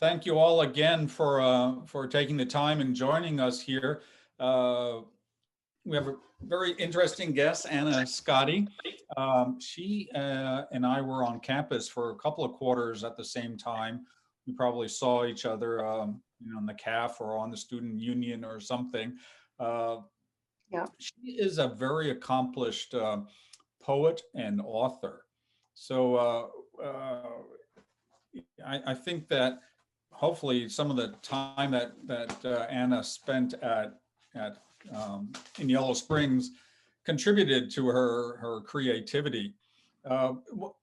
thank you all again for taking the time and joining us here. We have a very interesting guest, Anna Scotti. She and I were on campus for a couple of quarters at the same time. We probably saw each other, in the CAF or on the student union or something. Yeah. She is a very accomplished poet and author. So I think that hopefully some of the time that Anna spent in Yellow Springs contributed to her creativity.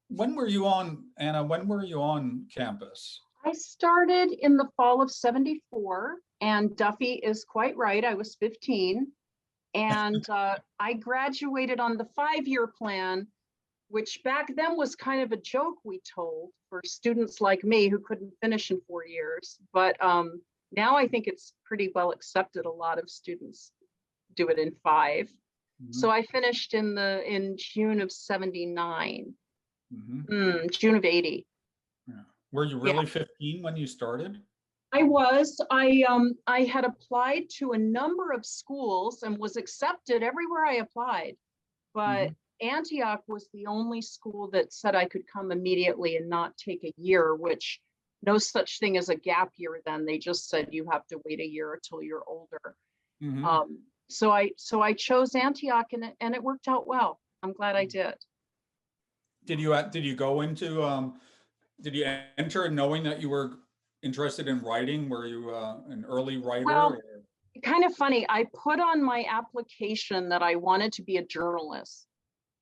When were you on, Anna? When were you on campus? I started in the fall of '74, and Duffy is quite right. I was 15, and I graduated on the 5-year plan, which back then was kind of a joke we told for students like me who couldn't finish in 4 years. But now I think it's pretty well accepted. A lot of students do it in 5. Mm-hmm. So I finished in June of '79, June of '80. Yeah. Were you really 15 when you started? I was. I had applied to a number of schools and was accepted everywhere I applied, but Antioch was the only school that said I could come immediately and not take a year, which no such thing as a gap year then. They just said you have to wait a year until you're older. So I chose Antioch, and it worked out well. I'm glad I did. Did you go into did you enter knowing that you were interested in writing? Were you an early writer? Well, kind of funny. I put on my application that I wanted to be a journalist.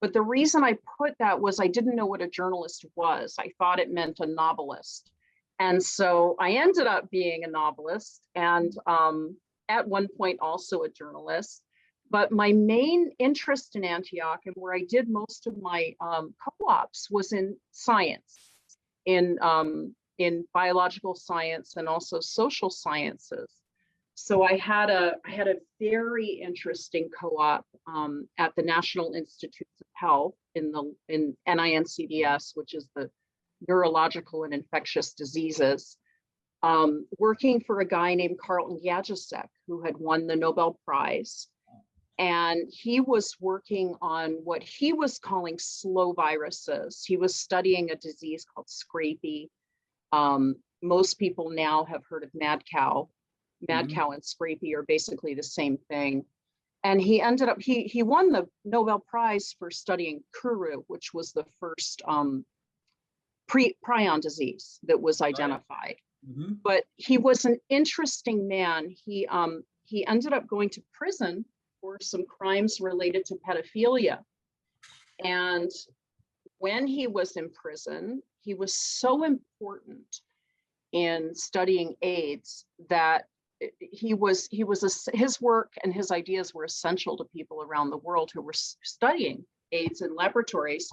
But the reason I put that was I didn't know what a journalist was. I thought it meant a novelist. And so I ended up being a novelist and at one point also a journalist. But my main interest in Antioch and where I did most of my co-ops was in science, in biological science and also social sciences. So I had a very interesting co-op at the National Institutes of Health in NINCDS, which is the Neurological and Infectious Diseases, working for a guy named Carlton Yajasek, who had won the Nobel Prize. And he was working on what he was calling slow viruses. He was studying a disease called scrapie. Most people now have heard of mad cow. Mad cow and scrapie are basically the same thing. And he ended up, he won the Nobel Prize for studying Kuru, which was the first prion disease that was identified. But he was an interesting man. He ended up going to prison for some crimes related to pedophilia. And when he was in prison, he was so important in studying AIDS that his work and his ideas were essential to people around the world who were studying AIDS in laboratories,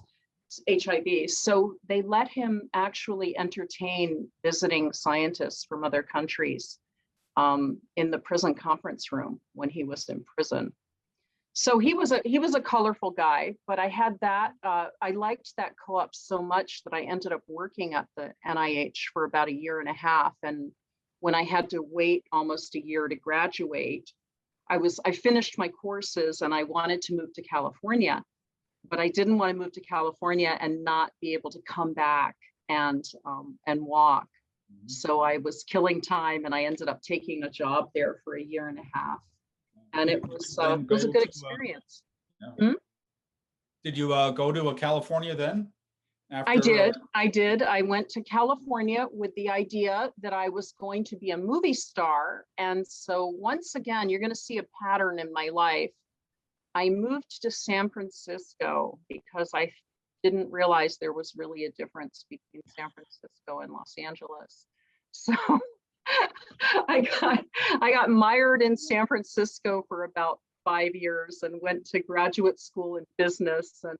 HIV. So they let him actually entertain visiting scientists from other countries in the prison conference room when he was in prison. So he was a colorful guy, but I had that. I liked that co-op so much that I ended up working at the NIH for about 1.5 years. And when I had to wait almost a year to graduate, I finished my courses and I wanted to move to California, but I didn't want to move to California and not be able to come back and walk. So I was killing time, and I ended up taking a job there for 1.5 years. And it was a good experience. Did you go to California then? I did. I went to California with the idea that I was going to be a movie star. And so once again, you're going to see a pattern in my life. I moved to San Francisco because I didn't realize there was really a difference between San Francisco and Los Angeles. So I got mired in San Francisco for about 5 years and went to graduate school in business, and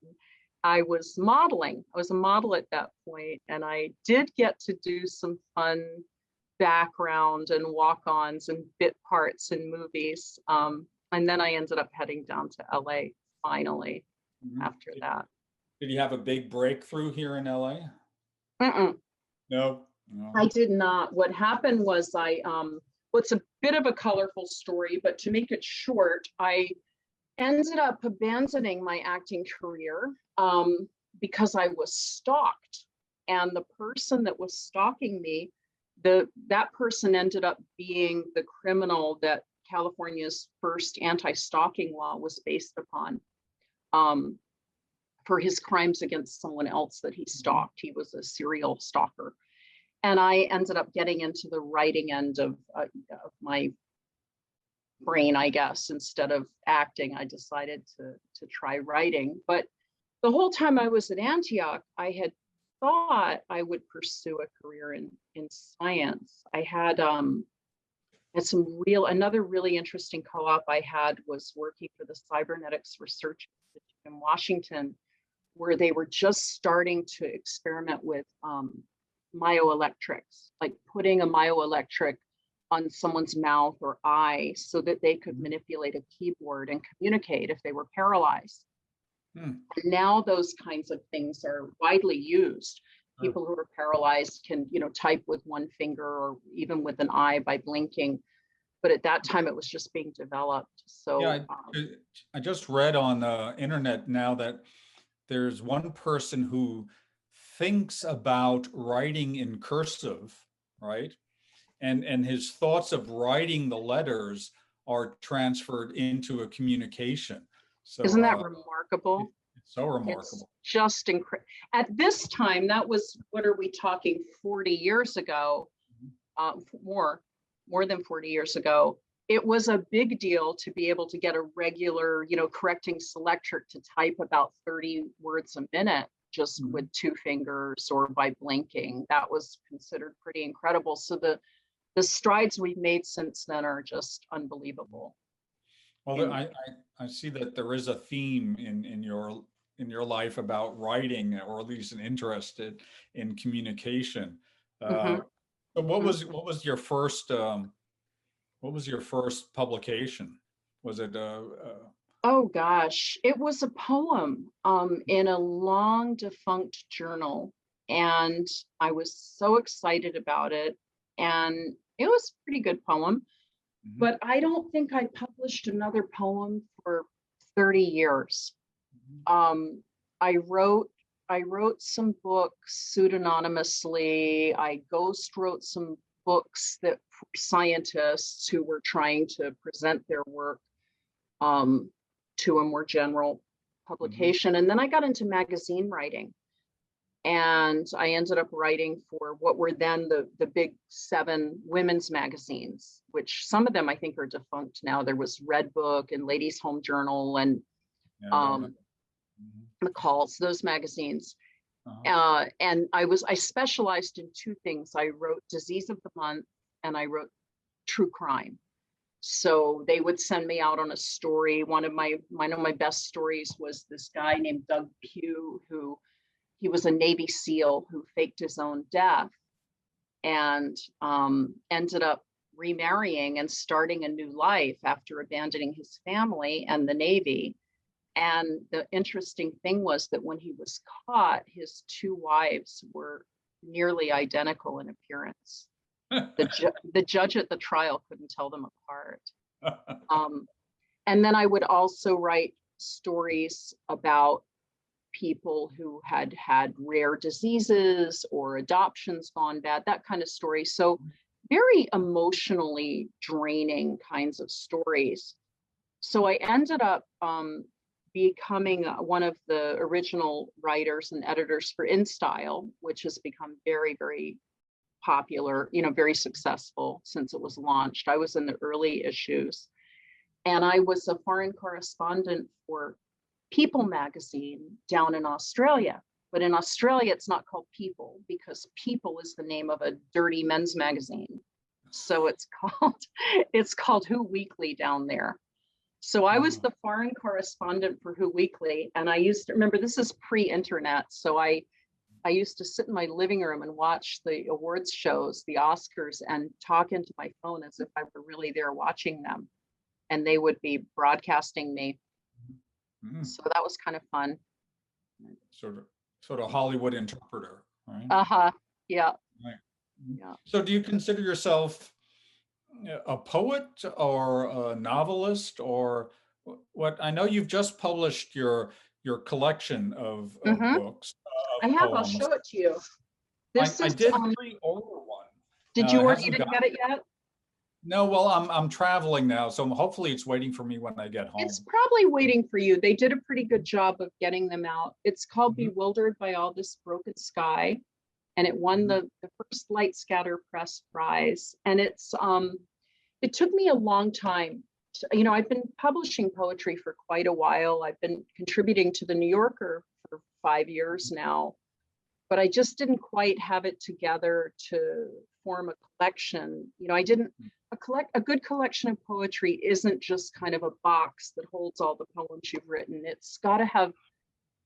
I was modeling. I was a model at that point, and I did get to do some fun background and walk-ons and bit parts in movies. And then I ended up heading down to LA finally after that. Did you have a big breakthrough here in LA? Mm-mm. No. No. I did not. What happened was what's a bit of a colorful story, but to make it short, I ended up abandoning my acting career because I was stalked. And the person that was stalking me, that person ended up being the criminal that California's first anti-stalking law was based upon, for his crimes against someone else that he stalked. He was a serial stalker. And I ended up getting into the writing end of my brain, I guess. Instead of acting, I decided to try writing. But the whole time I was at Antioch, I had thought I would pursue a career in science. I had another really interesting co-op I had was working for the Cybernetics Research Institute in Washington, where they were just starting to experiment with myoelectrics, like putting a myoelectric on someone's mouth or eye so that they could manipulate a keyboard and communicate if they were paralyzed. And now those kinds of things are widely used. People who are paralyzed can, type with one finger or even with an eye by blinking. But at that time, it was just being developed. So yeah, I just read on the internet now that there's one person who thinks about writing in cursive, right? And his thoughts of writing the letters are transferred into a communication. So isn't that remarkable? It's so remarkable. It's just incredible. At this time, that was, what are we talking, 40 years ago, more than 40 years ago. It was a big deal to be able to get a regular, correcting selectric to type about 30 words a minute just with two fingers or by blinking. That was considered pretty incredible. So the strides we've made since then are just unbelievable. Well, I see that there is a theme in your life about writing, or at least an interest in communication. So what was your first publication? Was it Oh gosh, it was a poem in a long defunct journal, and I was so excited about it, and it was a pretty good poem. But I don't think I published another poem for 30 years. I wrote some books pseudonymously. I ghost wrote some books that for scientists who were trying to present their work to a more general publication. And then I got into magazine writing. And I ended up writing for what were then the big 7 women's magazines, which some of them I think are defunct now. There was Red Book and Ladies' Home Journal and McCall's, those magazines. And I specialized in 2 things. I wrote Disease of the Month and I wrote True Crime. So they would send me out on a story. One of my best stories was this guy named Doug Pugh, who he was a Navy SEAL who faked his own death and ended up remarrying and starting a new life after abandoning his family and the Navy. And the interesting thing was that when he was caught, his 2 wives were nearly identical in appearance. The judge at the trial couldn't tell them apart. And then I would also write stories about people who had rare diseases or adoptions gone bad, that kind of story. So very emotionally draining kinds of stories. So I ended up becoming one of the original writers and editors for InStyle, which has become very, very popular, very successful since it was launched. I was in the early issues, and I was a foreign correspondent for People magazine down in Australia. But in Australia, it's not called People because People is the name of a dirty men's magazine. So it's called Who Weekly down there. So I was the foreign correspondent for Who Weekly, and I used to remember, this is pre-internet, so I used to sit in my living room and watch the awards shows, the Oscars, and talk into my phone as if I were really there watching them, and they would be broadcasting me. So that was kind of fun. Sort of Hollywood interpreter, right? Yeah. Right. Yeah. So do you consider yourself a poet or a novelist or what? I know you've just published your collection of Hmm. books, I of have. I'll poems. show it to you. This I is. did pre-order one. Did you It order? You hasn't got didn't get it yet? no. Well, I'm traveling now, so hopefully it's waiting for me when I get It's home. probably waiting for you. They did a pretty good job of getting them out. It's called Mhm, Bewildered by All This Broken Sky, and it won mhm. the first Light Scatter Press Prize. And it took me a long time. I've been publishing poetry for quite a while. I've been contributing to the New Yorker for 5 years now, but I just didn't quite have it together to form a collection. I didn't a good collection of poetry isn't just kind of a box that holds all the poems you've written. It's got to have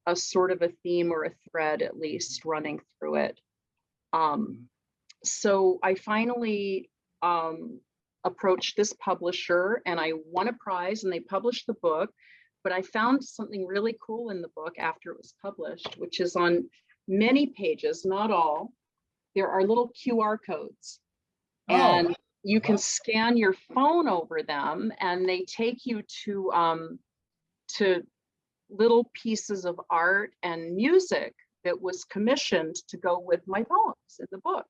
a sort of a theme or a thread at least running through it. Um, so I finally approached this publisher and I won a prize and they published the book. But I found something really cool in the book after it was published, which is on many pages, not all, there are little QR codes. Oh, And you can uh-huh. scan your phone over them and they take you to little pieces of art and music that was commissioned to go with my poems in the book.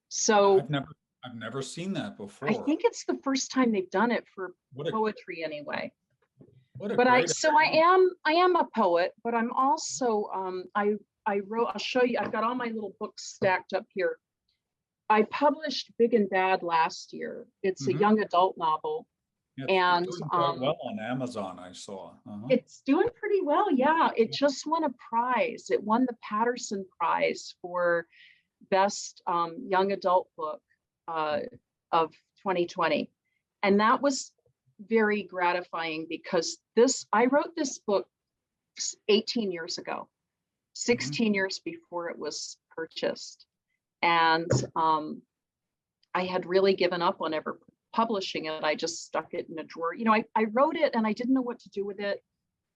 So I've never seen that I before. think it's the first time they've done it for What a poetry anyway. what a But great idea. I am a poet, but I'm also I wrote, I'll show you, I've got all my little books stacked up here. I published Big and Bad last year. It's a Mhm. young adult novel, Yeah, it's and doing quite well on Amazon, I saw. Uh-huh. it's doing pretty well. Yeah, it just won a prize. It won the Patterson Prize for best young adult book uh, of 2020, and that was very gratifying because I wrote this book 18 years ago, Mhm. 16 years before it was purchased, and I had really given up on ever publishing it. I just stuck it in a drawer. I wrote it and I didn't know what to do with it.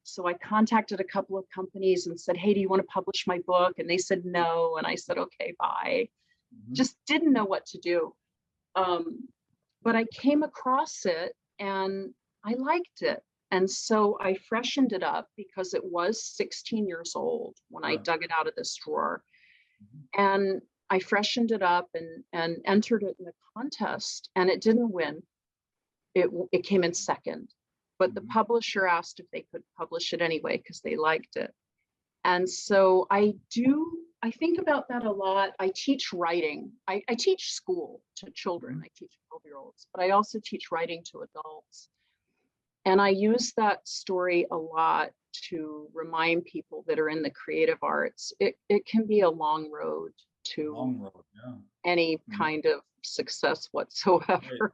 So I contacted a couple of companies and said, hey, do you want to publish my book? And they said no. And I said, okay, bye. Mhm. Just didn't know what to do. But I came across it and I liked it. And so I freshened it up because it was 16 years old when I Sure. dug it out of this drawer. Mhm. And I freshened it up and entered it in a contest and it didn't win. It came in second, but the Mhm. publisher asked if they could publish it anyway because they liked it. And so I think about that a lot. I teach writing. I teach school to children. Mhm. I teach 12-year-olds, but I also teach writing to adults. And I use that story a lot to remind people that are in the creative arts. It can be a long road to Long road, yeah. any Mhm. kind of success Right. whatsoever.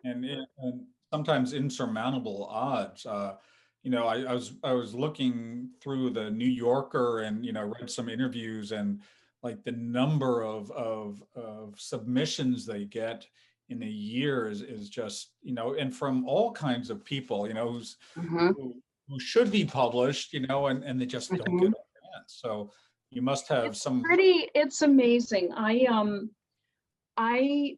And sometimes insurmountable odds. I was looking through the New Yorker and read some interviews and like the number of submissions they get in a year is just and from all kinds of people Mhm, who should be published and they just don't get mhm. a chance. So you must have some. It's amazing. I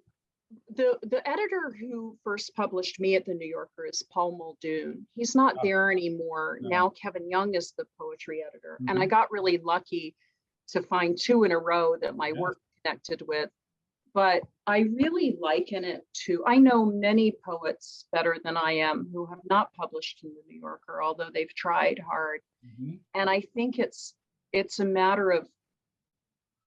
the editor who first published me at the New Yorker is Paul Muldoon. He's not uh, there anymore. no. Now Kevin Young is the poetry editor. And I Mhm. got really lucky to find two in a row that my Yes. work connected with. But I really liken it to, I know many poets better than I am who have not published in the New Yorker, although they've tried hard. Mhm. And I think it's a matter of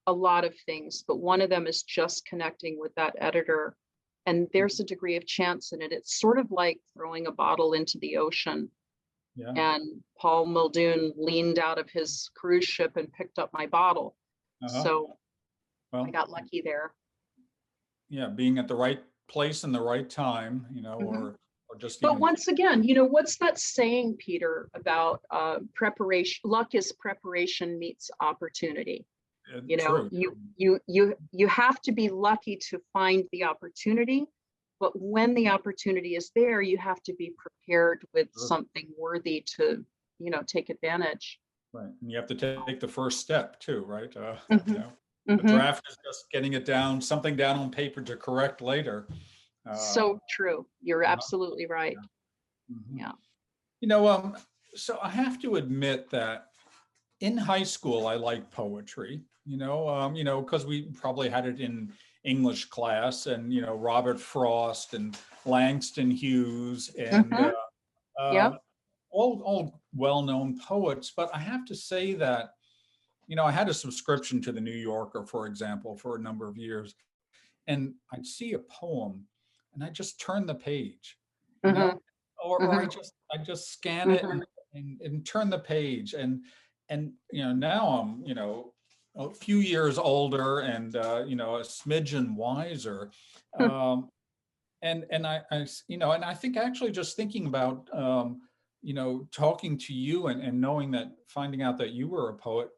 a lot of things, but one of them is just connecting with that editor. And there's a degree of chance in it. It's sort of like throwing a bottle into the ocean. Yeah. And Paul Muldoon leaned out of his cruise ship and picked up my bottle. Uh-huh. So I Well, got lucky there. yeah, being at the right place and the right time, Mhm. or just But even once again, what's that saying, Peter, about preparation? Luck is preparation meets opportunity. You know, true. you have to be lucky to find the opportunity, but when the opportunity is there, you have to be prepared with Sure. something worthy to, take advantage. Right. And you have to take the first step too, right? Mhm. A Hmm. draft is just getting it down, something down on paper to correct later. Uh, So true. You're uh-huh, absolutely right. yeah. Mhm. Yeah. You know, so I have to admit that in high school, I liked poetry, because we probably had it in English class and, Robert Frost and Langston Hughes and Hmm. Yep. all well-known poets. But I have to say that, I had a subscription to the New Yorker, for example, for a number of years, and I'd see a poem and I just turn the page, you know, Hmm. or Hmm. I just scan it Hmm. and turn the page and now I'm a few years older and a smidgen wiser, um, and I think actually just thinking about talking to you and knowing that finding out that you were a poet,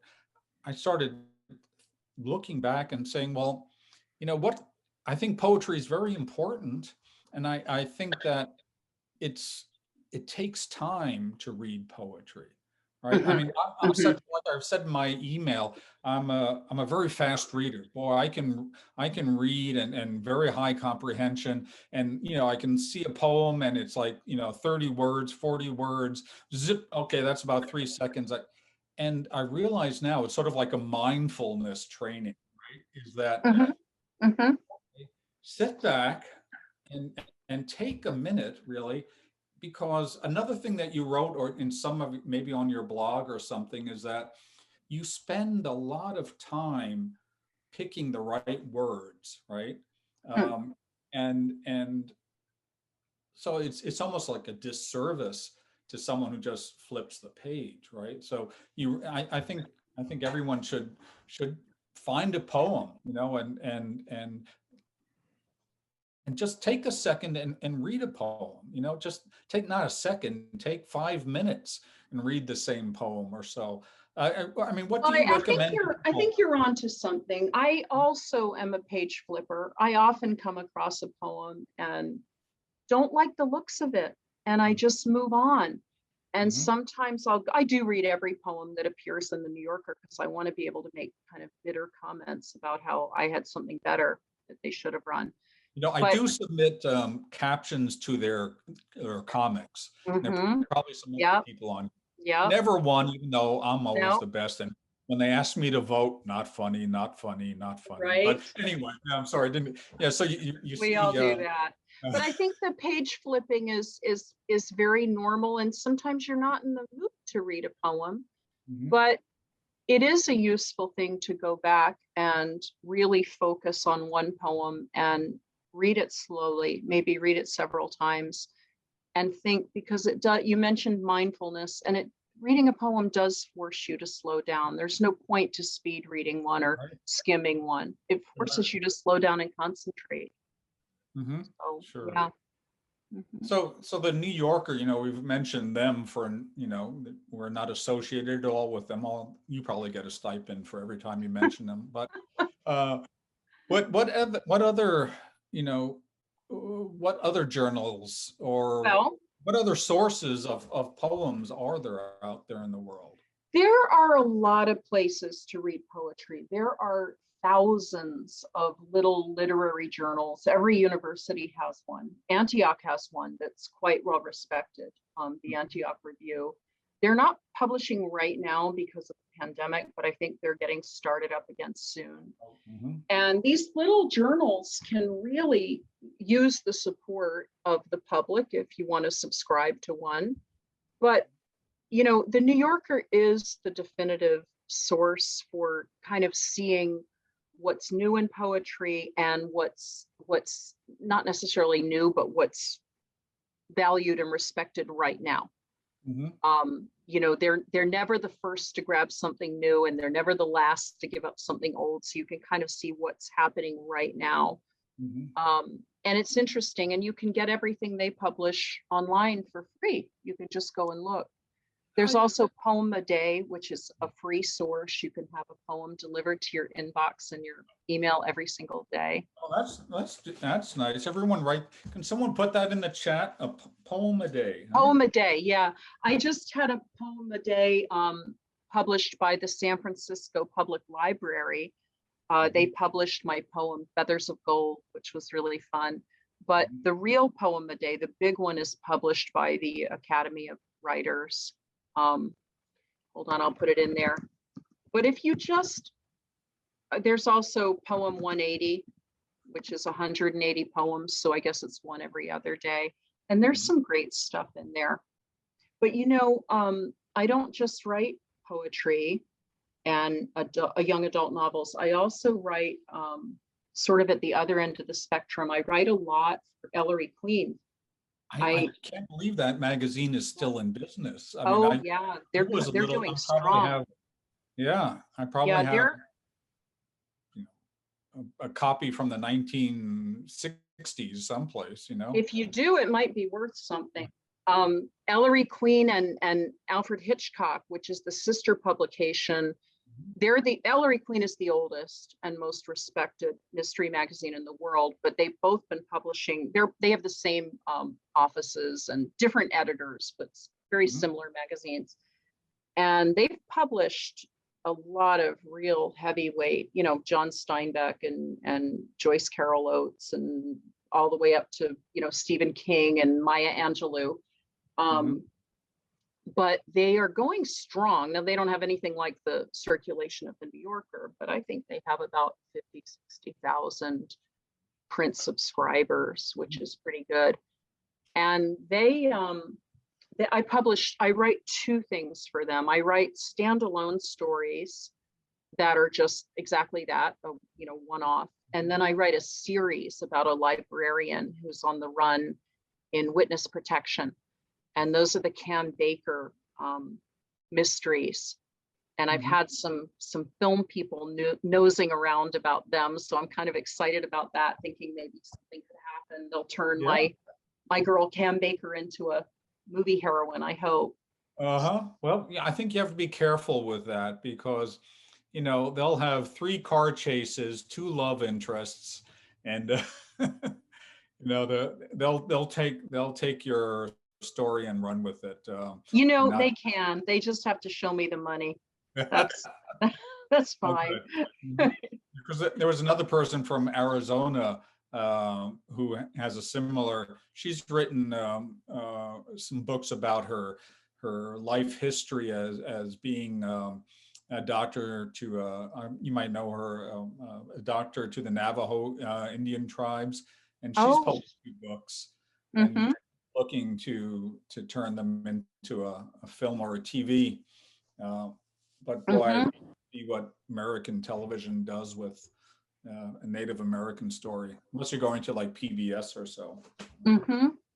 I started looking back and saying, well, what I think poetry is very important. And I think that it takes time to read poetry, right? I Hmm. mean, I'm Hmm. such, like I've said in my email, I'm a very fast reader. Boy, I can read and very high comprehension. And I can see a poem and it's like 30 words, 40 words, zip. Okay, that's about 3 seconds. And I realize now it's sort of like a mindfulness training, right? Is that Hmm. Hmm. sit back and and take a minute, really, because another thing that you wrote, or in some of maybe on your blog or something, is that you spend a lot of time picking the right words, right? Um, and so it's almost like a disservice to someone who just flips the page, right? So I think everyone should find a poem, and just take a second and read a poem. Just take not a second, take 5 minutes and read the same poem or so. I mean, what do you recommend to I people? think you're onto something. I also am a page flipper. I often come across a poem and don't like the looks of it, and I just move on. And Mhm. sometimes I do read every poem that appears in the New Yorker because I want to be able to make kind of bitter comments about how I had something better that they should have run. I But do submit captions to their comics. There are mhm, probably some other yep, people on. yep, Never one, even though I'm always no, the best. And when they ask me to vote, not funny, not funny, not funny. But right. anyway, I'm sorry, I didn't. Yeah, so you We all see. do that. But I think the page flipping is very normal, and sometimes you're not in the mood to read a poem, Mhm. but it is a useful thing to go back and really focus on one poem and read it slowly, maybe read it several times and think, because it does, you mentioned mindfulness, and it reading a poem does force you to slow down. There's no point to speed reading one or Right. skimming one. It Sure. forces you to slow down and concentrate. Hmm. So Sure. yeah. Mhm. So the New Yorker, we've mentioned them for, we're not associated at all with them. All you probably get a stipend for every time you mention them. But uh, what other, you know, what other journals or Well, what other sources of poems are there out there in the world? there are a lot of places to read poetry. There are thousands of little literary journals. Every university has one. Antioch has one that's quite well respected, the Antioch Review. They're not publishing right now because of the pandemic, but I think they're getting started up again soon. Mhm. And these little journals can really use the support of the public if you want to subscribe to one. But the New Yorker is the definitive source for kind of seeing what's new in poetry and what's not necessarily new, but what's valued and respected right now. Mhm. They're never the first to grab something new, and they're never the last to give up something old. So you can kind of see what's happening right now. Mhm. And it's interesting, and you can get everything they publish online for free. You can just go and look. There's I, also Poem a Day, which is a free source. You can have a poem delivered to your inbox and your email every single day. oh, that's nice. Everyone write. Can someone put that in the chat? A poem a day, huh? Poem a Day, yeah. I just had a Poem a Day published by the San Francisco Public Library. They published my poem, Feathers of Gold, which was really fun. But the real poem a day, the big one, is published by the Academy of Writers. Hold on, I'll put it in there. But if you just, there's also Poem 180, which is 180 poems. So I guess it's one every other day. And there's some great stuff in there. But you know, I don't just write poetry and young adult novels. I also write sort of at the other end of the spectrum. I write a lot for Ellery Queen. I can't believe that magazine is still in business. I oh mean, yeah, they're doing I strong. have, yeah, I probably Yeah, have a copy from the 1960s someplace, you know. if you do, it might be worth something. Ellery Queen and Alfred Hitchcock, which is the sister publication, Ellery Queen is the oldest and most respected mystery magazine in the world, but they've both been publishing. They have the same offices and different editors, but very similar magazines. And they've published a lot of real heavyweight, you know, John Steinbeck and Joyce Carol Oates, and all the way up to, you know, Stephen King and Maya Angelou. But they are going strong. Now, they don't have anything like the circulation of the New Yorker, but I think they have about 50, 60,000 print subscribers, which is pretty good. And I write two things for them. I write standalone stories that are just exactly that, you know, one-off. And then I write a series about a librarian who's on the run in witness protection. And those are the Cam Baker mysteries. And I've had some film people nosing around about them. So I'm kind of excited about that, thinking maybe something could happen. They'll turn my girl Cam Baker into a movie heroine, I hope. Well, yeah, I think you have to be careful with that because, you know, they'll have 3 car chases, 2 love interests, and you know, they'll take your story and run with it. You know, they can. They just have to show me the money. That's fine. Because there was another person from Arizona who has a similar. She's written some books about her life history as being a doctor to you might know her, a doctor to the Navajo Indian tribes, and she's published 2 books. And looking to turn them into a film or a TV. But boy, I see what American television does with a Native American story, unless you're going to like PBS or so.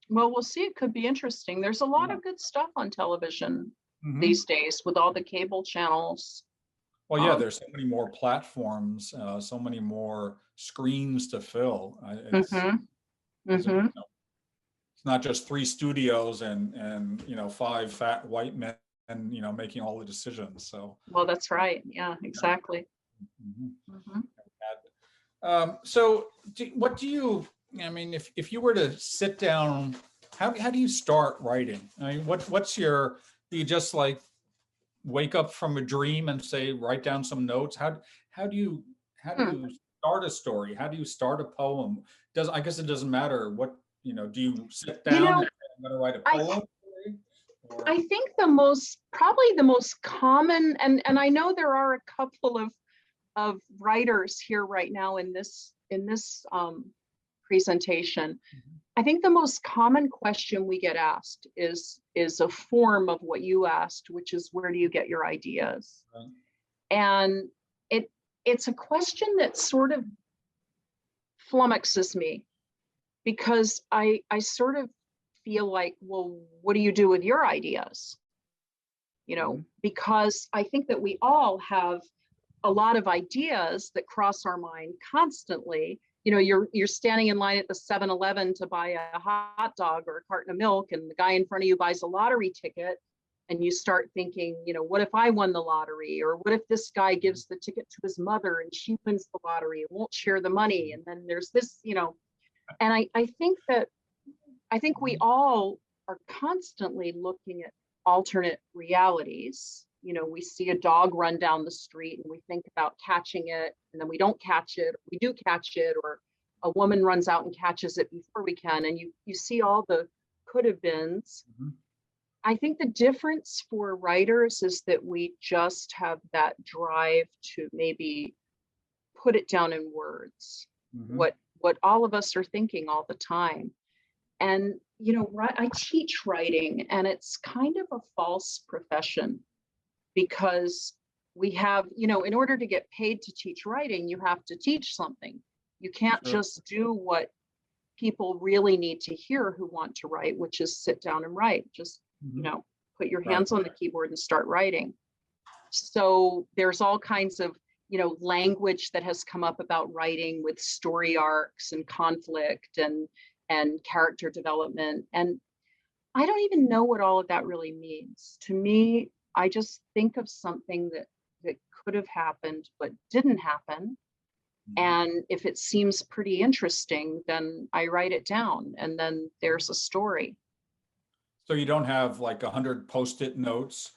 Well, we'll see. It could be interesting. There's a lot of good stuff on television these days with all the cable channels. Well, yeah, there's so many more platforms, so many more screens to fill. It's not just 3 studios and you know 5 fat white men, you know, making all the decisions. So well, that's right. Yeah, exactly. So what do you, I mean, if you were to sit down, how do you start writing? I mean, what's your, do you just like wake up from a dream and say write down some notes? How do you start a story? How do you start a poem? I guess it doesn't matter what, you know, do you sit down and say, I'm going to write a poem? I think probably the most common, and I know there are a couple of writers here right now in this presentation. I think the most common question we get asked is a form of what you asked, which is, where do you get your ideas? And it's a question that sort of flummoxes me, because I sort of feel like, well, what do you do with your ideas? You know, because I think that we all have a lot of ideas that cross our mind constantly. You know, you're standing in line at the 7-Eleven to buy a hot dog or a carton of milk, and the guy in front of you buys a lottery ticket, and you start thinking, you know, what if I won the lottery? Or what if this guy gives the ticket to his mother and she wins the lottery and won't share the money? And then there's this, you know, and I think we all are constantly looking at alternate realities. we see a dog run down the street and we think about catching it, and then we don't catch it, we do catch it, or a woman runs out and catches it before we can, and you see all the could have beens. Mhm. I think the difference for writers is that we just have that drive to maybe put it down in words, Mhm. what all of us are thinking all the time. And I teach writing, and it's kind of a false profession, because we have, in order to get paid to teach writing, you have to teach something. You can't Sure. just do what people really need to hear who want to write, which is sit down and write. Just, Mhm. put your Right. hands on the keyboard and start writing. So there's all kinds of, language that has come up about writing with story arcs and conflict and character development. And I don't even know what all of that really means. To me, I just think of something that could have happened but didn't happen. Mhm. And if it seems pretty interesting, then I write it down, and then there's a story. So you don't have like 100 post-it notes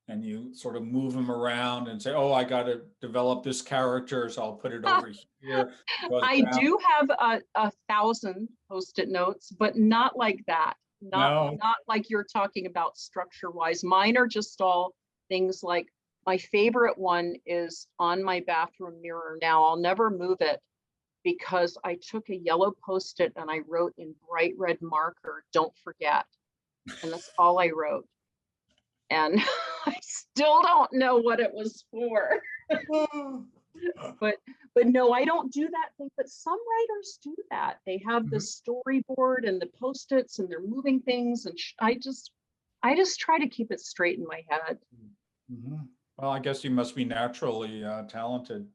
and you sort of move them around and say, oh, I got to develop this character, so I'll put it over here. Goes I down. do have a thousand post-it notes, but not like that. Not No. not like you're talking about structure wise. Mine are just all things like, my favorite one is on my bathroom mirror now. I'll never move it because I took a yellow post-it and I wrote in bright red marker, "Don't forget." And that's all I wrote. And I still don't know what it was for. But no, I don't do that thing. But some writers do that. They have the Mhm. storyboard and the post-its, and they're moving things. And I just try to keep it straight in my head. Mhm. Well, I guess you must be naturally talented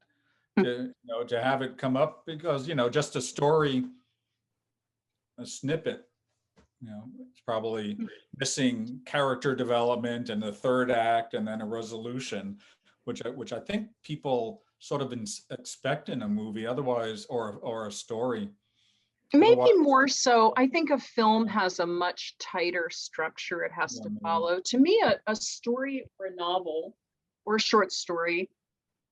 to have it come up, because just a story, a snippet, it's probably missing character development and the third act and then a resolution, which I think people sort of expect in a movie otherwise, or a story. Maybe Otherwise, more so. I think a film has a much tighter structure it has yeah, to maybe. follow. To me, a story or a novel or a short story,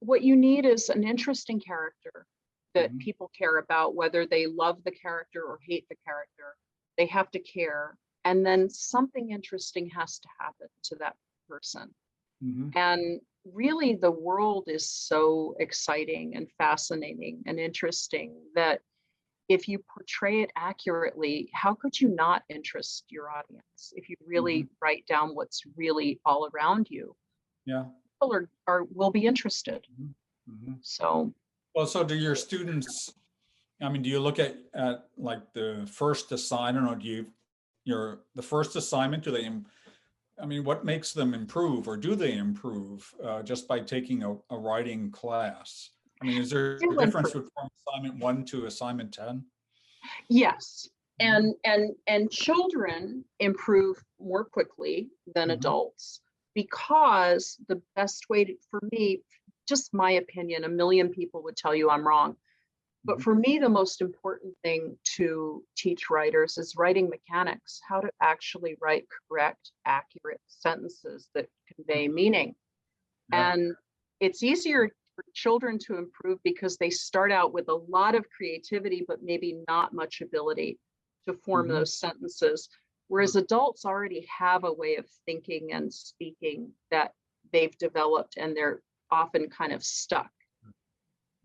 what you need is an interesting character that Mhm. people care about, whether they love the character or hate the character. They have to care. And then something interesting has to happen to that person. Mhm. And really, the world is so exciting and fascinating and interesting that if you portray it accurately, how could you not interest your audience if you Mhm. really write down what's really all around you? Yeah. People are will be interested. Mhm. Mhm. So Well, so do your students, I mean, do you look at like the first assignment, or do the first assignment, I mean, what makes them improve, or do they improve just by taking a writing class? I mean, is there a do difference improve. from assignment 1 to assignment 10? Yes. Mhm. And children improve more quickly than Mhm. adults, because the best way for me, just my opinion, a million people would tell you I'm wrong. But Mhm. for me, the most important thing to teach writers is writing mechanics, how to actually write correct, accurate sentences that convey meaning. Yeah. And it's easier for children to improve because they start out with a lot of creativity, but maybe not much ability to form Mhm. those sentences. Whereas adults already have a way of thinking and speaking that they've developed, and they're often kind of stuck.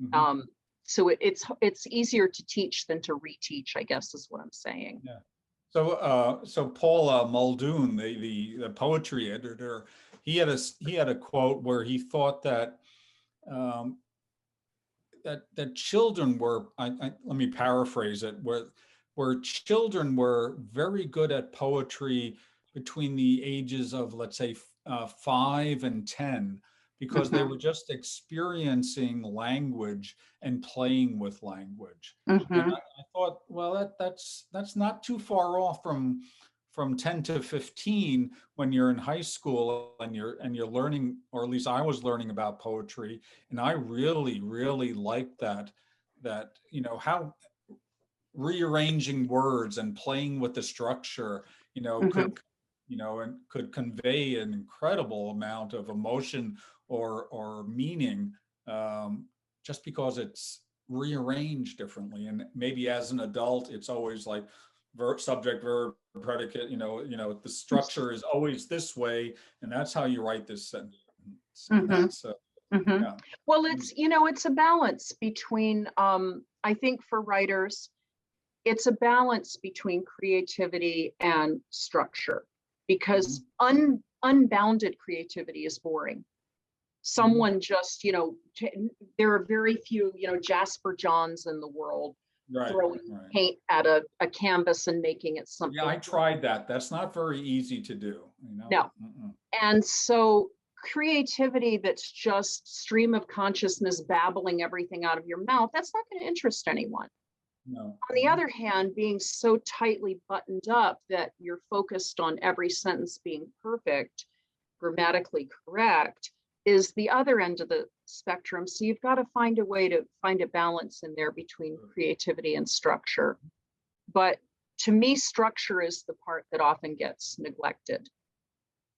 Mhm. Um, so it's easier to teach than to reteach, I guess is what I'm saying. Yeah. So Paul Muldoon, the poetry editor, he had a quote where he thought that um, that children were, let me paraphrase it, where children were very good at poetry between the ages of, let's say, 5 and 10, because they Hmm. were just experiencing language and playing with language. And Hmm. I thought, well, that's not too far off from 10 to 15, when you're in high school and you're learning, or at least I was learning about poetry, and I really, really like that, how rearranging words and playing with the structure, Hmm. could and could convey an incredible amount of emotion or meaning, just because it's rearranged differently. And maybe as an adult, it's always like subject, verb, predicate. The structure is always this way, and that's how you write this sentence. And that's yeah. Well, it's a balance between, I think for writers, it's a balance between creativity and structure, because unbounded creativity is boring. Someone just, there are very few, Jasper Johns in the world throwing paint at a canvas and making it something. Yeah, I tried that. That's not very easy to do. No. And so creativity that's just stream of consciousness babbling everything out of your mouth, that's not going to interest anyone. No. On the other hand, being so tightly buttoned up that you're focused on every sentence being perfect, grammatically correct, is the other end of the spectrum. So you've got to find a way to find a balance in there between creativity and structure. But to me, structure is the part that often gets neglected.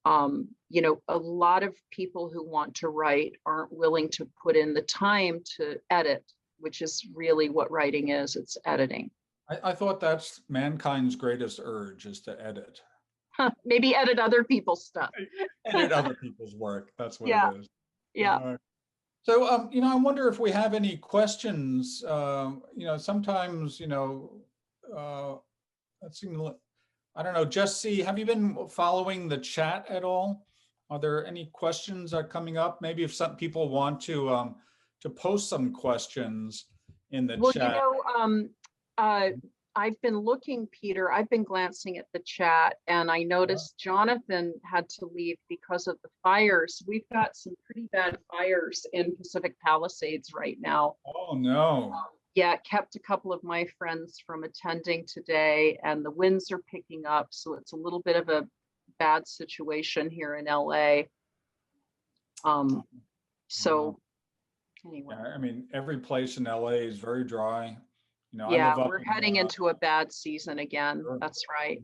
A lot of people who want to write aren't willing to put in the time to edit, which is really what writing is. It's editing. I thought that's mankind's greatest urge, is to edit. Maybe edit other people's stuff. Edit other people's work. That's what it is. Yeah. So, I wonder if we have any questions. Sometimes, I don't know, Jesse, have you been following the chat at all? Are there any questions that are coming up? Maybe if some people want to post some questions in the chat. I've been looking, Peter, I've been glancing at the chat, and I noticed Jonathan had to leave because of the fires. We've got some pretty bad fires in Pacific Palisades right now. Oh, no. Yeah, it kept a couple of my friends from attending today, and the winds are picking up. So it's a little bit of a bad situation here in LA. Anyway. Yeah, I mean, every place in LA is very dry. Yeah, we're heading into a bad season again. Sure. That's right.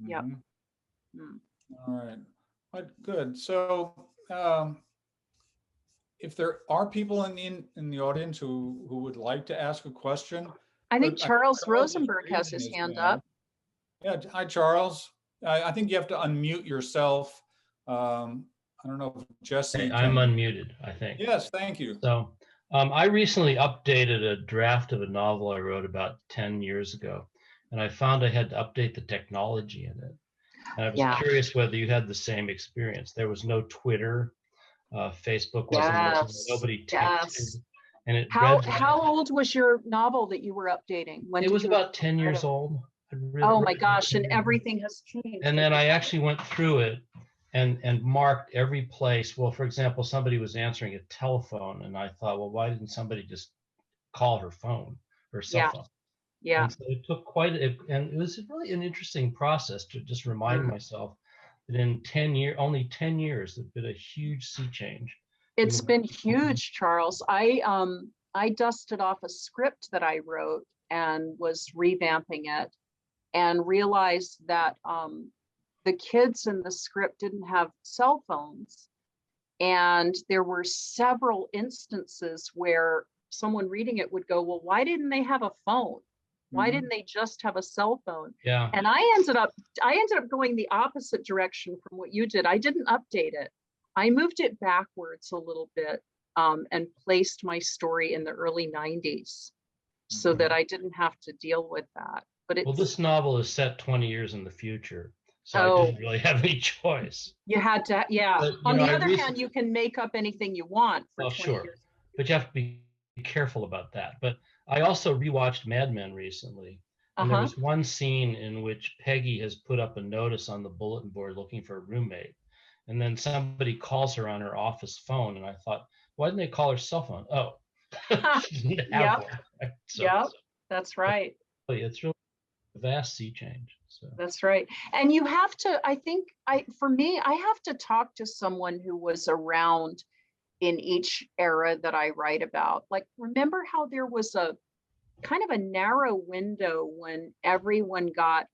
Yep. All right. Good. So if there are people in the audience who would like to ask a question. I think Charles Rosenberg has his hand up. Yeah. Hi, Charles. I think you have to unmute yourself. I don't know if Jesse. I'm unmuted, I think. Yes, thank you. So I recently updated a draft of a novel I wrote about 10 years ago, and I found I had to update the technology in it. And I was curious whether you had the same experience. There was no Twitter, Facebook wasn't, nobody texted. And it how old was your novel that you were updating? When it was about 10 years old. Oh my gosh, and everything has changed. And then I actually went through it and marked every place. Well, for example, somebody was answering a telephone, and I thought, well, why didn't somebody just call her phone, her cell phone? Yeah. And so it took and it was really an interesting process to just remind myself that in only 10 years, there's been a huge sea change. It's been huge, Charles. I dusted off a script that I wrote and was revamping it, and realized that the kids in the script didn't have cell phones. And there were several instances where someone reading it would go, well, why didn't they have a phone? Why didn't they just have a cell phone? Yeah. And I ended up going the opposite direction from what you did. I didn't update it. I moved it backwards a little bit and placed my story in the early 90s so that I didn't have to deal with that. But well, this novel is set 20 years in the future, so I didn't really have any choice. You had to, yeah. But, on the other hand, you can make up anything you want for 20 years. But you have to be careful about that. But I also rewatched Mad Men recently, and there was one scene in which Peggy has put up a notice on the bulletin board looking for a roommate, and then somebody calls her on her office phone, and I thought, why didn't they call her cell phone? Oh, she didn't have one. Right? So, that's right. It's really a vast sea change. So. That's right. And you have to, I think, for me, I have to talk to someone who was around in each era that I write about. Like, remember how there was a kind of a narrow window when everyone got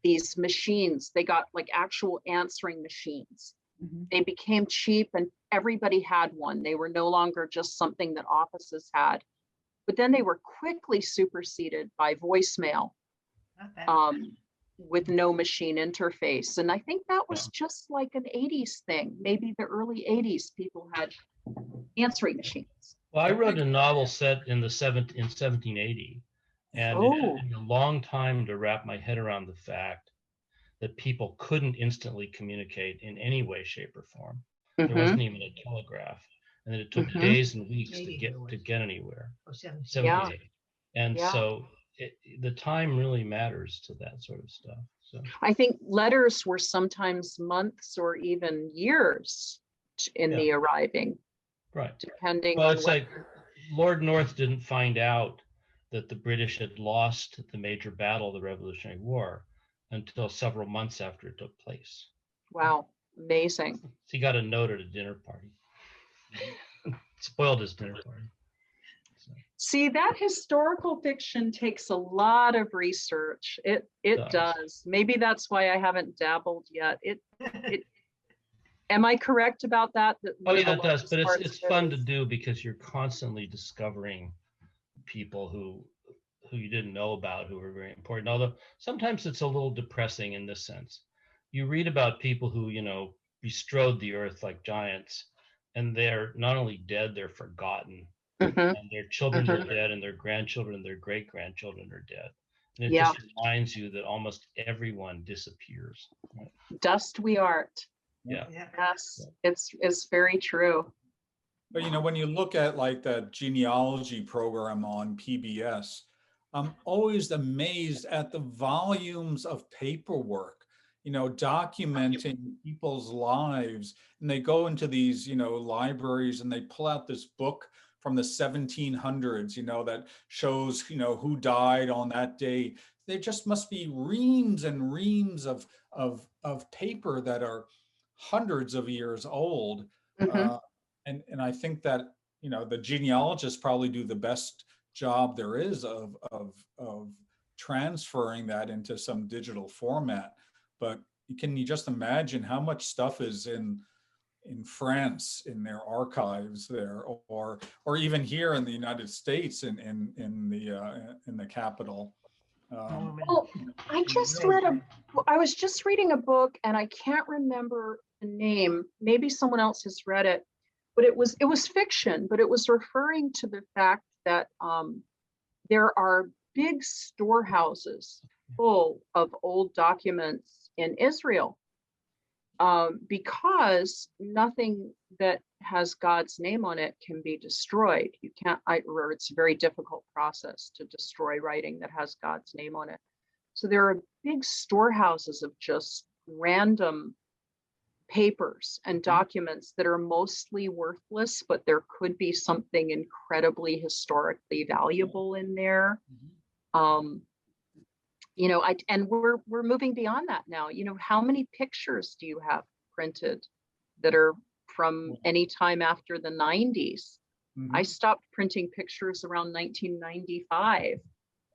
these machines. They got like actual answering machines. They became cheap and everybody had one. They were no longer just something that offices had. But then they were quickly superseded by voicemail with no machine interface. And I think that was just like an 80s thing. Maybe the early 80s, people had answering machines. Well, I wrote a novel set in 1780, and it took me a long time to wrap my head around the fact that people couldn't instantly communicate in any way, shape, or form. There wasn't even a telegraph, and that it took days and weeks to get anywhere. 78. And so the time really matters to that sort of stuff. So I think letters were sometimes months or even years in the arriving. Right. Depending well, on it's like Lord North didn't find out that the British had lost the major battle of the Revolutionary War until several months after it took place. Wow, amazing. So he got a note at a dinner party. Spoiled his dinner party. So. See, that historical fiction takes a lot of research. It does. Maybe that's why I haven't dabbled yet. It am I correct about that? Oh yeah, it does. But it's fun to do because you're constantly discovering people who you didn't know about who were very important. Although sometimes it's a little depressing in this sense. You read about people who, bestrode the earth like giants, and they're not only dead, they're forgotten. And their children are dead, and their grandchildren and their great-grandchildren are dead. And it just reminds you that almost everyone disappears. Right? Dust we art. Yeah. Yes, it's very true. But when you look at like that genealogy program on PBS, I'm always amazed at the volumes of paperwork, documenting people's lives. And they go into these, libraries, and they pull out this book from the 1700s, that shows, who died on that day. There just must be reams and reams of paper that are hundreds of years old. And I think that, the genealogists probably do the best job there is of transferring that into some digital format. But can you just imagine how much stuff is in France in their archives there, or even here in the United States in the capital? Well, I was just reading a book, and I can't remember the name. Maybe someone else has read it, but it was fiction, but it was referring to the fact that there are big storehouses full of old documents in Israel, because nothing that has God's name on it can be destroyed. You can't, or it's a very difficult process to destroy writing that has God's name on it. So there are big storehouses of just random papers and documents that are mostly worthless, but there could be something incredibly historically valuable in there. And we're moving beyond that now. How many pictures do you have printed that are from any time after the 90s? I stopped printing pictures around 1995,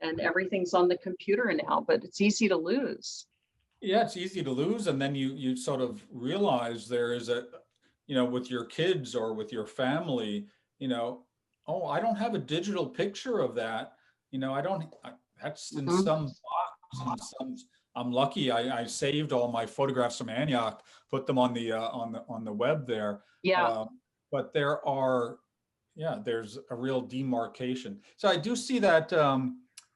and everything's on the computer now, but it's easy to lose. Yeah, it's easy to lose. And then you sort of realize there is with your kids or with your family, oh, I don't have a digital picture of that. That's in some box. And I'm lucky. I saved all my photographs from Antioch, put them on the web there. Yeah. But there's a real demarcation. So I do see that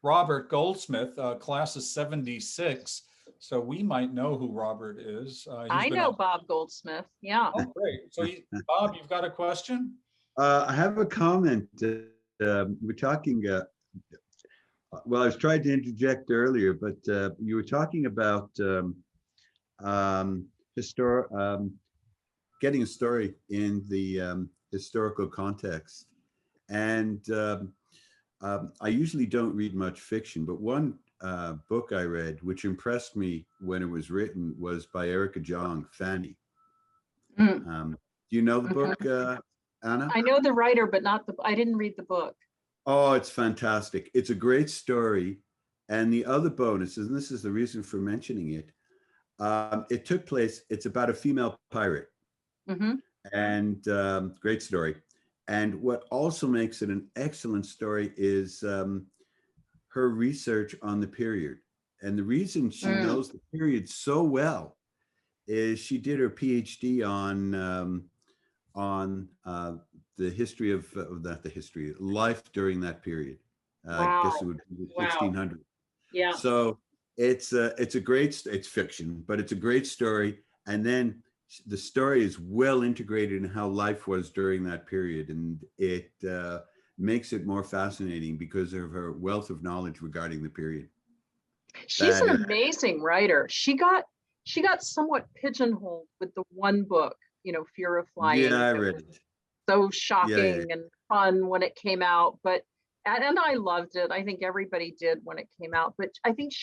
Robert Goldsmith, class of 76. So we might know who Robert is. I know Bob Goldsmith. Yeah. Oh, great. So Bob, you've got a question? I have a comment. We're talking, well, I was trying to interject earlier, but you were talking about getting a story in the historical context. And I usually don't read much fiction, but one book I read, which impressed me when it was written, was by Erica Jong, Fanny. Do you know the book, Anna? I know the writer, but I didn't read the book. Oh, it's fantastic. It's a great story. And the other bonus, and this is the reason for mentioning it, it took place, it's about a female pirate. Mm-hmm. And great story. And what also makes it an excellent story is her research on the period. And the reason she knows the period so well is she did her PhD on the history of not the history, life during that period. Wow. I guess it would be 1600. Yeah. So it's a great, it's fiction, but it's a great story. And then the story is well integrated in how life was during that period, and it makes it more fascinating because of her wealth of knowledge regarding the period. She's an amazing writer. She got somewhat pigeonholed with the one book, you know, Fear of Flying. Yeah, I read it. So shocking and fun when it came out, but and I loved it. I think everybody did when it came out, but I think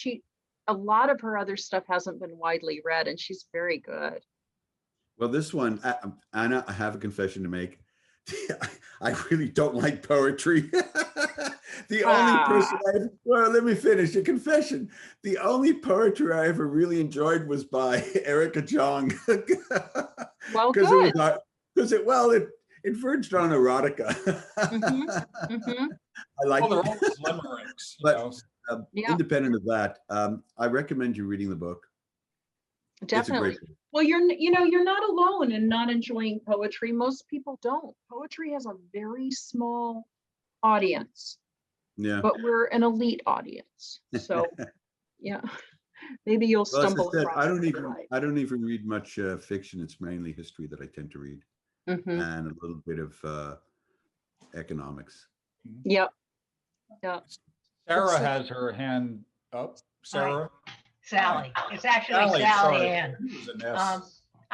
a lot of her other stuff hasn't been widely read, and she's very good. Well, this one, Anna, I have a confession to make. I really don't like poetry. The only person well, let me finish a confession. The only poetry I ever really enjoyed was by Erica Jong. Well, good. Because it verged on erotica. Mm-hmm. Mm-hmm. I like they're always limericks. But independent of that, I recommend you reading the book. Definitely. Well, you're not alone in not enjoying poetry. Most people don't. Poetry has a very small audience. Yeah. But we're an elite audience. So yeah. Maybe you'll stumble across. I don't even read much fiction. It's mainly history that I tend to read. And a little bit of economics. Yep. Yeah. Sarah has her hand up. Sarah. Sally. It's actually Sally Ann. I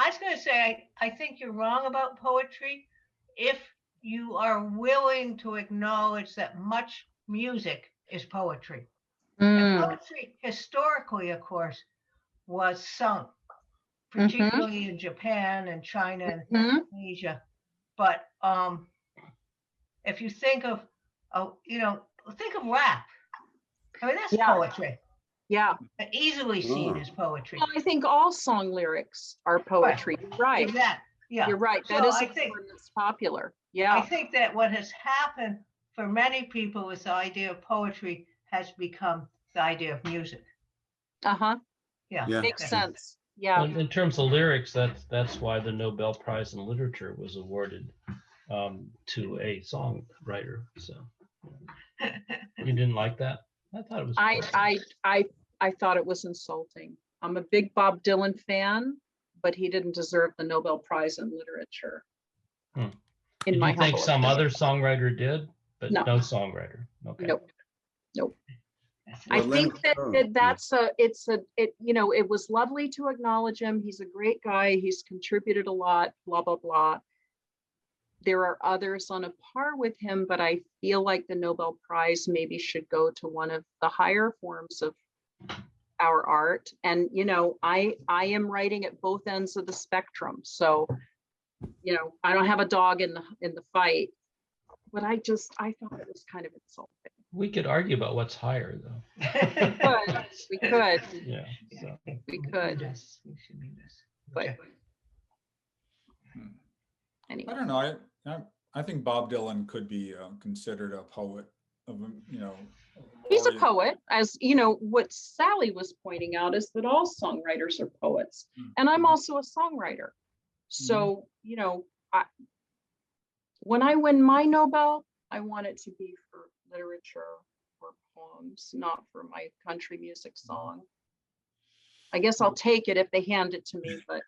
was going to say, I think you're wrong about poetry if you are willing to acknowledge that much music is poetry. And poetry, historically, of course, was sung, particularly in Japan and China and Asia. But if you think of, think of rap. I mean, that's poetry. Yeah. Easily seen as poetry. Well, I think all song lyrics are poetry. Right. Exactly. Yeah. You're right. That is it's popular. Yeah. I think that what has happened for many people is the idea of poetry has become the idea of music. Uh-huh. Yeah. Makes sense. Yeah. In terms of lyrics, that's why the Nobel Prize in Literature was awarded to a songwriter. So you didn't like that? I thought it was. I thought it was insulting. I'm a big Bob Dylan fan, but he didn't deserve the Nobel Prize in Literature. Did you think some other songwriter did, but no songwriter? Okay. Nope. I think that it was lovely to acknowledge him. He's a great guy. He's contributed a lot, blah, blah, blah. There are others on a par with him, but I feel like the Nobel Prize maybe should go to one of the higher forms of our art. And, I am writing at both ends of the spectrum. So, I don't have a dog in the fight, but I thought it was kind of insulting. We could argue about what's higher, though. We could. Yeah. So. We could. But anyway. I don't know. I think Bob Dylan could be considered a poet. He's a poet, as what Sally was pointing out is that all songwriters are poets, and I'm also a songwriter. So when I win my Nobel, I want it to be for literature or poems, not for my country music song. I guess I'll take it if they hand it to me, but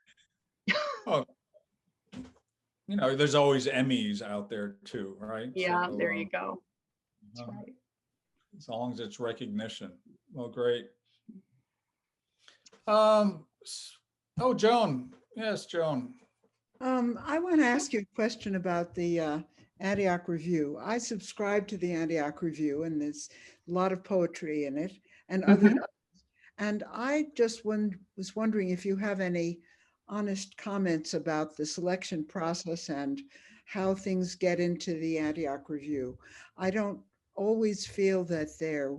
there's always Emmys out there too, right? Yeah, so, there you go. That's right. As long as it's recognition. Well, great. Joan. Yes, Joan. I want to ask you a question about the Antioch Review. I subscribe to the Antioch Review, and there's a lot of poetry in it, and other. And I just was wondering if you have any honest comments about the selection process and how things get into the Antioch Review. I don't always feel that they're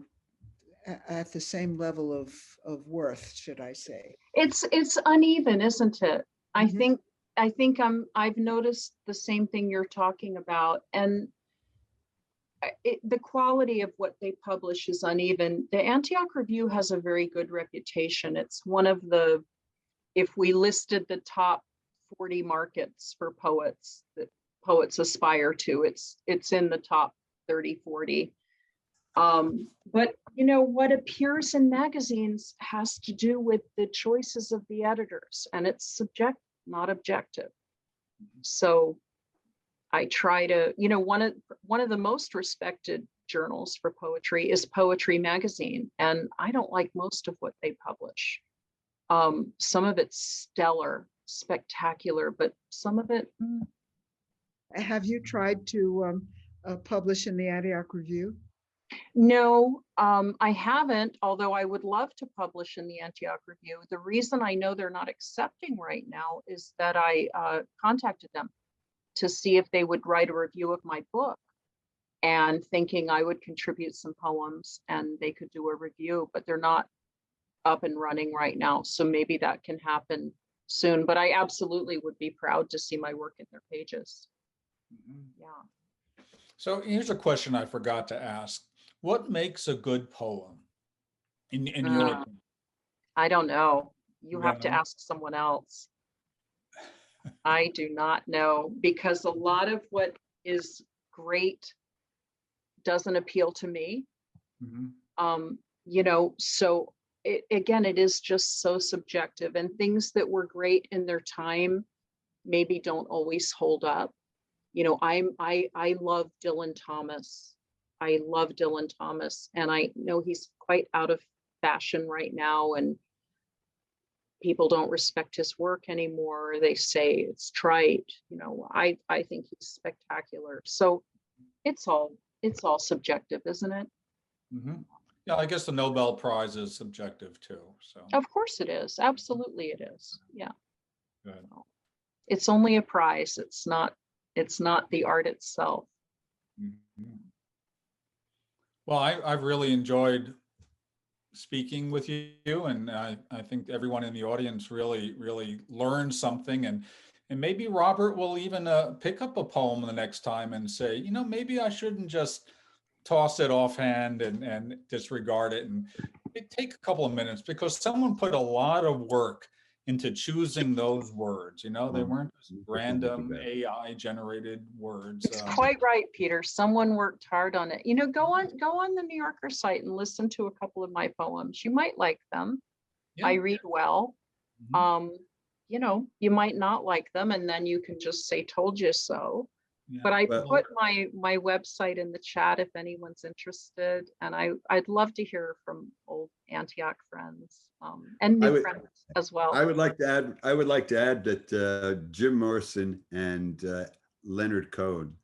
at the same level of worth, should I say? It's uneven, isn't it? Mhm. I think I've noticed the same thing you're talking about, and the quality of what they publish is uneven. The Antioch Review has a very good reputation. It's one of the, if we listed the top 40 markets for poets that poets aspire to, it's in the top 30, 40. But you know, what appears in magazines has to do with the choices of the editors, and it's subjective, not objective. So I try to, you know, one of the most respected journals for poetry is Poetry Magazine, and I don't like most of what they publish. Some of it's stellar, spectacular, but some of it. Have you tried to publish in the Antioch Review? No, I haven't, although I would love to publish in the Antioch Review. The reason I know they're not accepting right now is that I contacted them to see if they would write a review of my book, and thinking I would contribute some poems and they could do a review, but they're not up and running right now. So maybe that can happen soon, but I absolutely would be proud to see my work in their pages. Yeah. So here's a question I forgot to ask. What makes a good poem in your opinion? I don't know. You have don't to know? ask someone else. I do not know, because a lot of what is great doesn't appeal to me. You know, so again, it is just so subjective, and things that were great in their time maybe don't always hold up. You know, I love Dylan Thomas. I love Dylan Thomas, and I know he's quite out of fashion right now, and people don't respect his work anymore. They say it's trite. You know, I think he's spectacular. So it's all subjective, isn't it? Yeah, I guess the Nobel Prize is subjective too. So Of course it is. Absolutely it is. Yeah. good. It's only a prize. It's not the art itself. Well, I've really enjoyed speaking with you, and I think everyone in the audience really learned something, and maybe Robert will even pick up a poem the next time and say, you know, maybe I shouldn't just toss it offhand and disregard it, and take a couple of minutes, because someone put a lot of work into choosing those words. You know, they weren't just random AI generated words. It's quite right, Peter. Someone worked hard on it. You know, go on the New Yorker site and listen to a couple of my poems. You might like them. Yeah. I read well. You know, you might not like them, and then you can just say, told you so. Yeah. But I put my website in the chat if anyone's interested, and I'd love to hear from old Antioch friends and new friends as well. I would like to add that Jim Morrison and Leonard Cohen.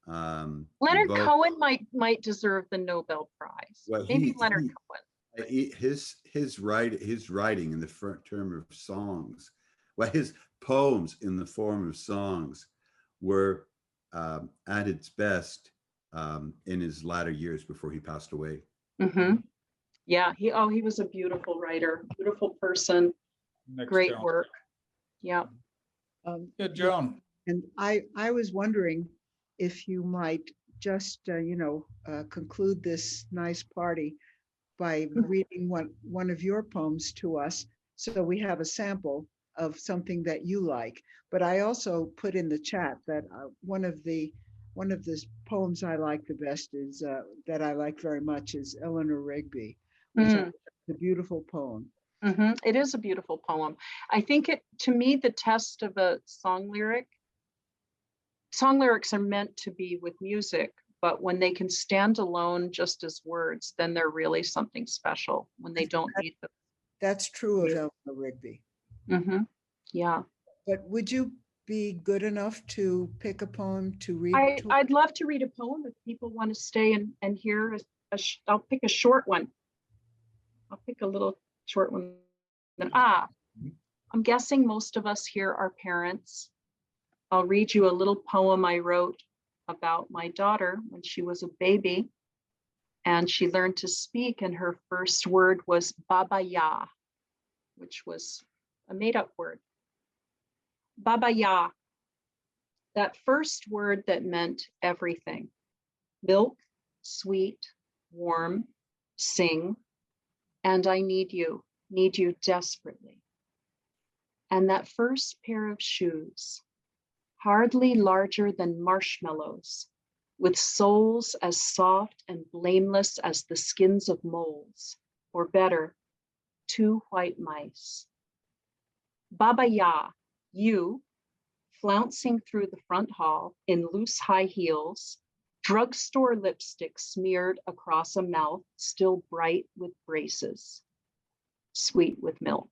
Leonard Cohen might deserve the Nobel Prize. Well, maybe Leonard Cohen. His writing in the term of songs, well, his poems in the form of songs were at its best in his latter years before he passed away. Yeah, he was a beautiful writer, beautiful person, great Joan. work. Yeah. Yeah, Joan. And I was wondering if you might just conclude this nice party by reading one of your poems to us, so we have a sample of something that you like. But I also put in the chat that one of the poems I like the best is that I like very much is Eleanor Rigby, which is a beautiful poem. It is a beautiful poem. I think to me, the test of a song lyrics are meant to be with music, but when they can stand alone just as words, then they're really something special, when they don't need them. That's true of Eleanor Rigby. Yeah. But would you be good enough to pick a poem to read? I'd love to read a poem if people want to stay and hear. I'll pick a short one. I'll pick a little short one. I'm guessing most of us here are parents. I'll read you a little poem I wrote about my daughter when she was a baby. and she learned to speak, and her first word was Baba Ya, which was a made-up word. Baba Ya, that first word that meant everything. Milk, sweet, warm, sing, and I need you desperately. And that first pair of shoes, hardly larger than marshmallows, with soles as soft and blameless as the skins of moles, or better, 2 white mice. Baba Ya, you, flouncing through the front hall in loose high heels, drugstore lipstick smeared across a mouth still bright with braces, sweet with milk.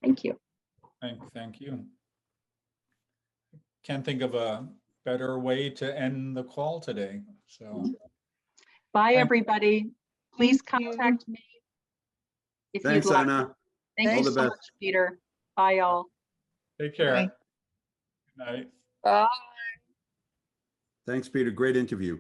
Thank you. Thank you. Can't think of a better way to end the call today. So bye, everybody. Please contact me if Thanks, you'd like. Anna. Thank All you the so best. much, Peter. Bye, y'all. take care. Bye. Good night. Bye. Thanks, Peter. Great interview.